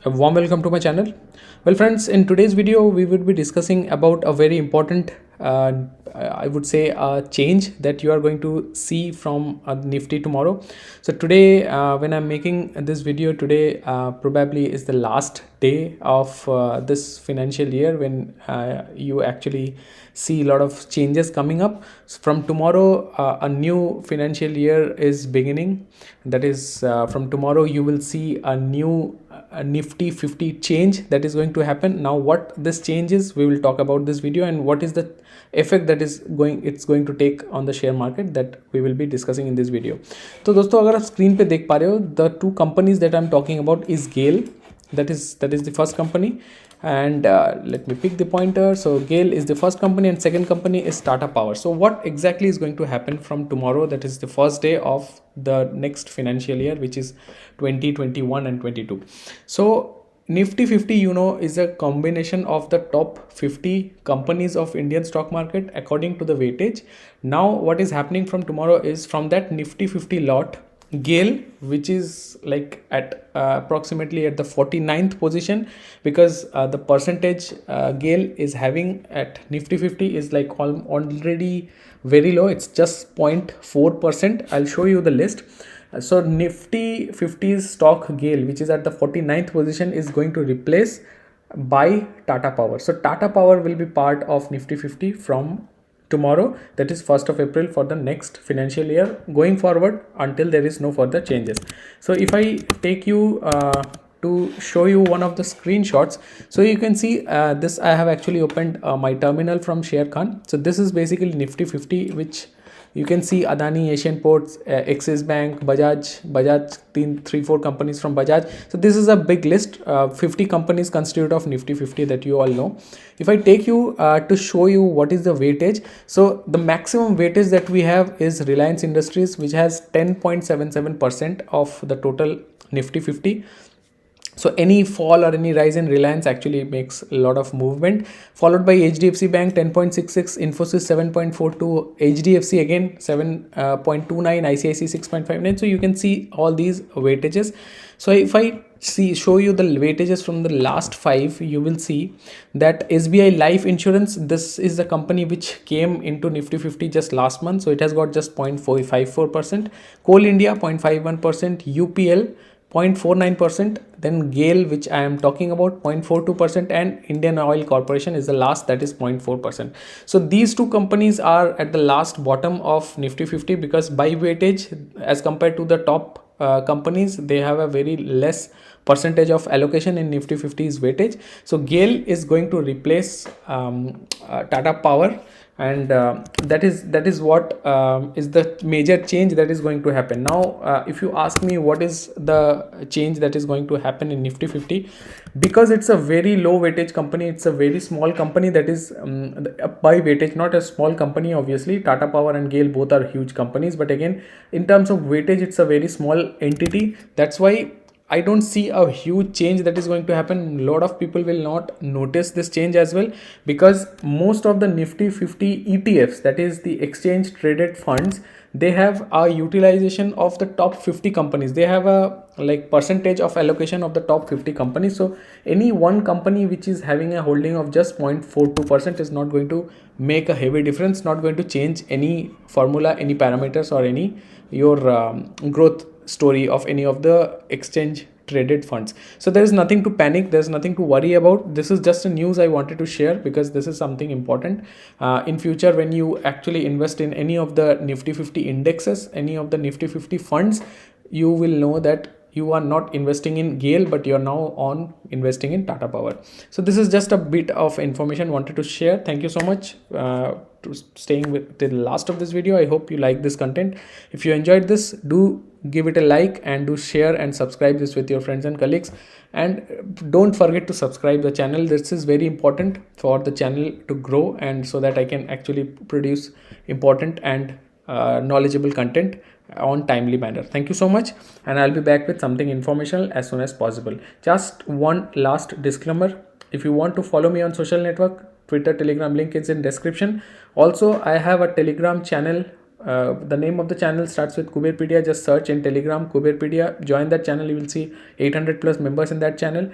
A warm welcome to my channel. Well friends, in today's video we would be discussing about a very important I would say a change that you are going to see from Nifty tomorrow. So today when I'm making this video today, probably is the last day of this financial year when you actually see a lot of changes coming up. So from tomorrow a new financial year is beginning. That is from tomorrow you will see a new Nifty 50 change that is going to happen. Now what this change is, we will talk about this video, and what is the effect that is going to take on the share market, that we will be discussing in this video. तो दोस्तों अगर आप screen पे देख पा रहे हो, the two companies that I'm talking about is GAIL, that is the first company, and let me pick the pointer. So GAIL is the first company and second company is Tata Power. So what exactly is going to happen from tomorrow, that is the first day of the next financial year, which is 2021 and 22. So Nifty 50, is a combination of the top 50 companies of Indian stock market according to the weightage. Now what is happening from tomorrow is, from that Nifty 50 lot, GAIL, which is like at approximately at the 49th position, because the percentage GAIL is having at Nifty 50 is like already very low. It's just 0.4%. I'll show you the list. So Nifty 50's stock GAIL, which is at the 49th position, is going to replace by Tata Power. So Tata Power will be part of Nifty 50 from tomorrow, that is 1st of April, for the next financial year going forward until there is no further changes. So if I take you to show you one of the screenshots, so you can see this. I have actually opened my terminal from ShareKhan. So this is basically Nifty 50, which you can see Adani, Asian Ports, Axis Bank, Bajaj, 3-4 companies from Bajaj. So this is a big list. 50 companies constitute of Nifty 50 that you all know. If I take you to show you what is the weightage, so the maximum weightage that we have is Reliance Industries, which has 10.77% of the total Nifty 50. So any fall or any rise in Reliance actually makes a lot of movement, followed by HDFC Bank 10.66, Infosys 7.42, HDFC again 7.29, ICICI 6.59. So you can see all these weightages. So if I show you the weightages from the last 5, you will see that SBI Life Insurance, this is the company which came into Nifty 50 just last month, so it has got just 0.454%. Coal India 0.51%, UPL 0.49%, then GAIL, which I am talking about, 0.42%, and Indian Oil Corporation is the last, that is 0.4%. So these two companies are at the last bottom of Nifty 50, because by weightage, as compared to the top companies, they have a very less percentage of allocation in Nifty 50's weightage. So GAIL is going to replace Tata Power, and that is what is the major change that is going to happen. Now if you ask me what is the change that is going to happen in Nifty 50, because it's a very low weightage company, it's a very small company, that is by weightage, not a small company. Obviously Tata Power and GAIL both are huge companies, but again in terms of weightage it's a very small entity. That's why I don't see a huge change that is going to happen. A lot of people will not notice this change as well, because most of the Nifty 50 ETFs, that is the exchange traded funds, they have a utilization of the top 50 companies. They have a like percentage of allocation of the top 50 companies. So any one company which is having a holding of just 0.42% is not going to make a heavy difference, not going to change any formula, any parameters, or any your growth story of any of the exchange traded funds. So there is nothing to panic, there's nothing to worry about. This is just a news I wanted to share, because this is something important. In future, when you actually invest in any of the Nifty 50 indexes, any of the Nifty 50 funds, you will know that you are not investing in GAIL, but you're now on investing in Tata Power. So this is just a bit of information wanted to share. Thank you so much to staying with till the last of this video. I hope you like this content. If you enjoyed this, do give it a like and do share and subscribe this with your friends and colleagues, and don't forget to subscribe the channel. This is very important for the channel to grow, and so that I can actually produce important and knowledgeable content on timely manner. Thank you so much, and I'll be back with something informational as soon as possible. Just one last disclaimer: if you want to follow me on social network, Twitter, Telegram, link is in description. Also I have a Telegram channel The name of the channel starts with KuberPedia. Just search in Telegram KuberPedia, join that channel. You will see 800 plus members in that channel.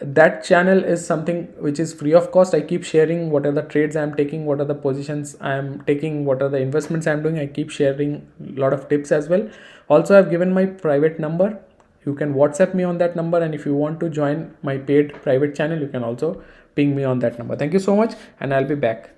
That channel is something which is free of cost. I keep sharing what are the trades I am taking, what are the positions I am taking, what are the investments I am doing. I keep sharing a lot of tips as well. Also, I've given my private number. You can WhatsApp me on that number, and if you want to join my paid private channel, you can also ping me on that number. Thank you so much, and I'll be back.